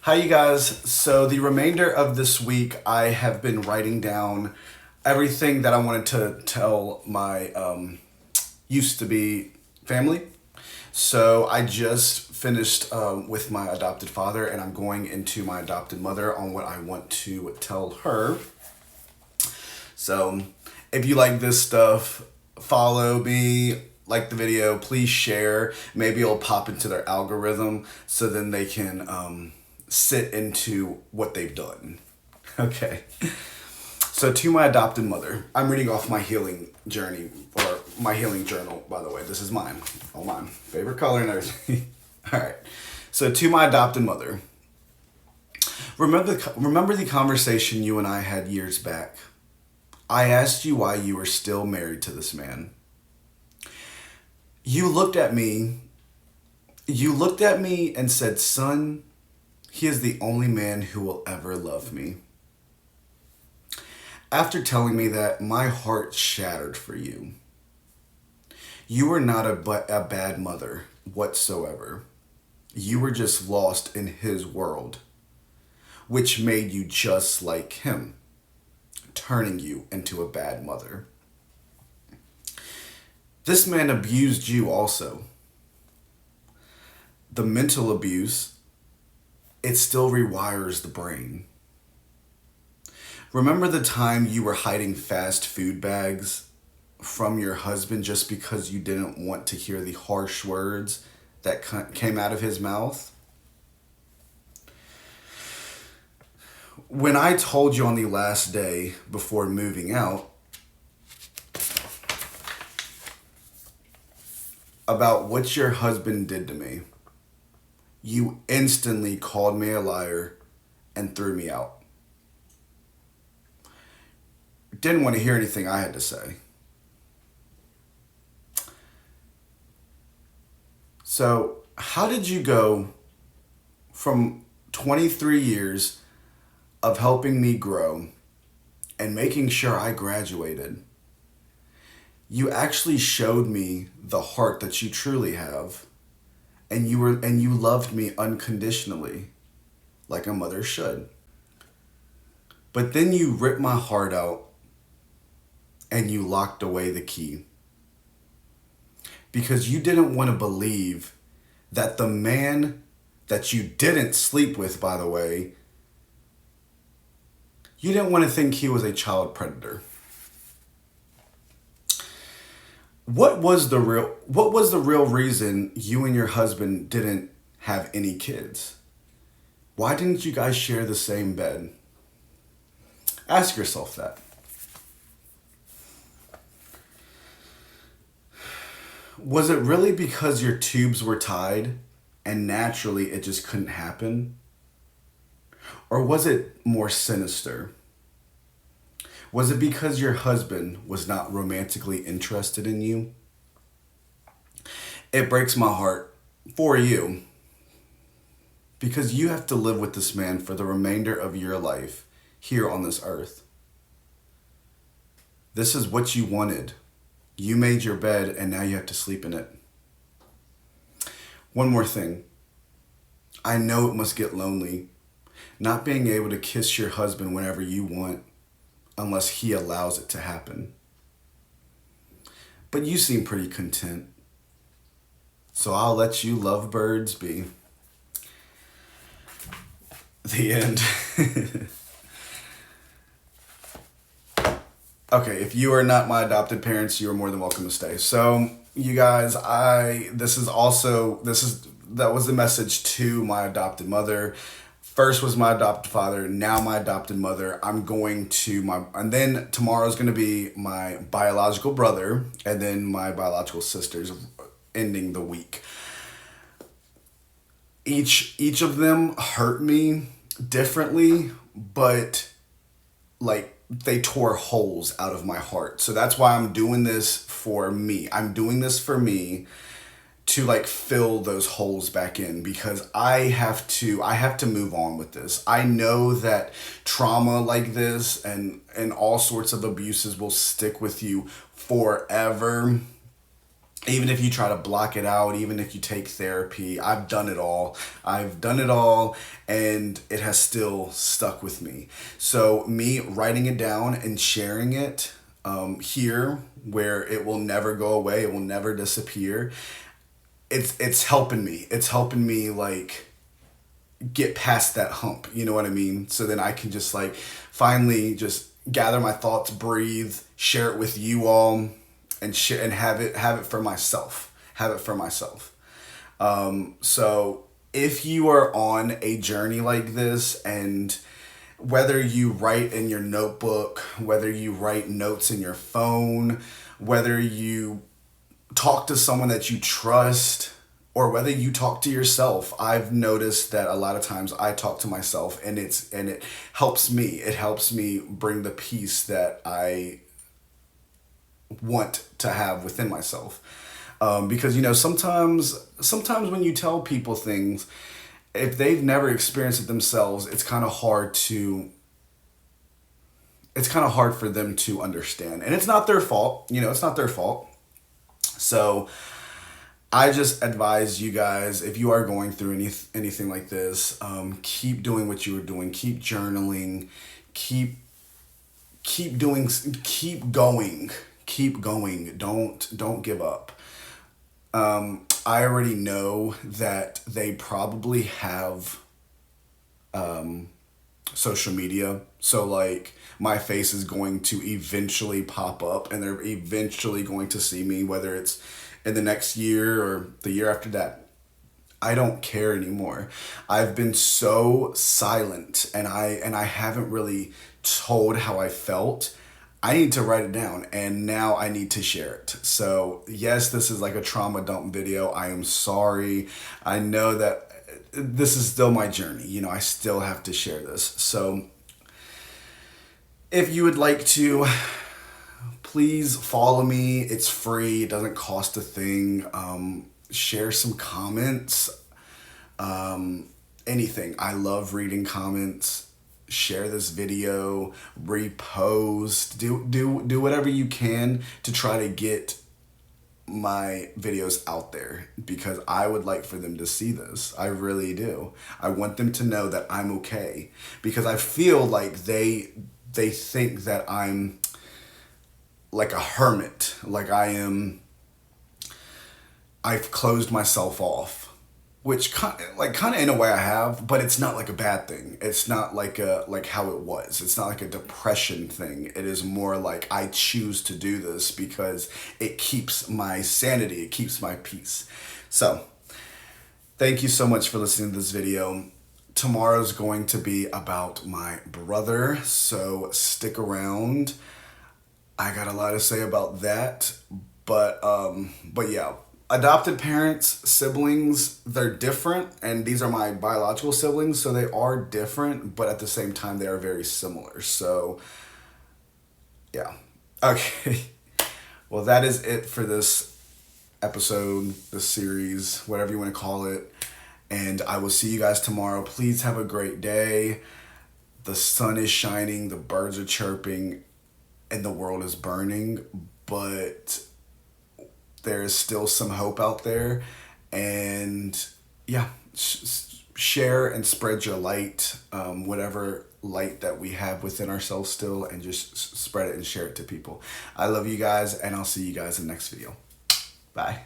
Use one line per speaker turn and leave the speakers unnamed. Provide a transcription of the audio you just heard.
Hi, you guys. So, the remainder of this week, I have been writing down everything that I wanted to tell my used to be family. So, I just finished with my adopted father, and I'm going into my adopted mother on what I want to tell her. So, if you like this stuff, follow me, like the video, please share. Maybe it'll pop into their algorithm so then they can sit into what they've done. Okay. So, to my adopted mother, I'm reading off my healing journey or my healing journal, by the way. This is mine. All mine. Favorite color and everything. All right. So, to my adopted mother, remember the conversation you and I had years back? I asked you why you were still married to this man. You looked at me. You looked at me and said, "Son, he is the only man who will ever love me." After telling me that, my heart shattered for you. You were not a bad mother whatsoever. You were just lost in his world, which made you just like him, turning you into a bad mother. This man abused you also. The mental abuse, it still rewires the brain. Remember the time you were hiding fast food bags from your husband just because you didn't want to hear the harsh words that came out of his mouth? When I told you on the last day before moving out about what your husband did to me, you instantly called me a liar and threw me out. Didn't want to hear anything I had to say. So, how did you go from 23 years of helping me grow and making sure I graduated? You actually showed me the heart that you truly have, and you loved me unconditionally, like a mother should. But then you ripped my heart out and you locked away the key because you didn't want to believe that the man that you didn't sleep with, by the way, you didn't want to think he was a child predator. What was the real reason you and your husband didn't have any kids? Why didn't you guys share the same bed? Ask yourself that. Was it really because your tubes were tied and naturally it just couldn't happen? Or was it more sinister? Was it because your husband was not romantically interested in you? It breaks my heart for you because you have to live with this man for the remainder of your life here on this earth. This is what you wanted. You made your bed and now you have to sleep in it. One more thing. I know it must get lonely not being able to kiss your husband whenever you want unless he allows it to happen. But you seem pretty content. So I'll let you lovebirds be. The end. Okay, if you are not my adopted parents, you are more than welcome to stay. So, you guys, that was the message to my adopted mother. First was my adopted father, now my adopted mother. And then tomorrow's going to be my biological brother, and then my biological sisters, ending the week. Each of them hurt me differently, but like they tore holes out of my heart. So that's why I'm doing this for me. I'm doing this for me to like fill those holes back in because I have to move on with this. I know that trauma like this and all sorts of abuses will stick with you forever. Even if you try to block it out, even if you take therapy, I've done it all. I've done it all, and it has still stuck with me. So, me writing it down and sharing it here, where it will never go away, it will never disappear. It's helping me. It's helping me like get past that hump. You know what I mean? So then I can just like finally just gather my thoughts, breathe, share it with you all, and share and have it for myself. Have it for myself. So if you are on a journey like this, and whether you write in your notebook, whether you write notes in your phone, whether you talk to someone that you trust, or whether you talk to yourself, I've noticed that a lot of times I talk to myself, and it helps me. It helps me bring the peace that I want to have within myself. Because sometimes when you tell people things, if they've never experienced it themselves, it's kind of hard for them to understand, and it's not their fault. It's not their fault. So I just advise you guys, if you are going through anything like this, keep doing what you were doing. Keep journaling. Keep doing. Keep going. Keep going. Don't give up. I already know that they probably have social media. So like my face is going to eventually pop up, and they're eventually going to see me, whether it's in the next year or the year after that. I don't care anymore. I've been so silent, and I haven't really told how I felt. I need to write it down, and now I need to share it. So yes, this is like a trauma dump video. I am sorry. I know that this is still my journey. I still have to share this. So if you would like to, please follow me. It's free. It doesn't cost a thing. Share some comments. Anything. I love reading comments. Share this video. Repost. Do whatever you can to try to get my videos out there, because I would like for them to see this. I really do. I want them to know that I'm okay, because I feel like they think that I'm like a hermit, like I've closed myself off, which kind of in a way I have, but it's not like a bad thing. It's not like how it was. It's not like a depression thing. It is more like I choose to do this because it keeps my sanity, it keeps my peace. So thank you so much for listening to this video. Tomorrow's going to be about my brother, so stick around. I got a lot to say about that, but yeah, adopted parents, siblings, they're different, and these are my biological siblings, so they are different, but at the same time they are very similar. So yeah. Okay. Well, that is it for this episode, this series, whatever you want to call it. And I will see you guys tomorrow. Please have a great day. The sun is shining, the birds are chirping, and the world is burning, but there is still some hope out there. And yeah, share and spread your light, whatever light that we have within ourselves still, and just spread it and share it to people. I love you guys, and I'll see you guys in the next video. Bye.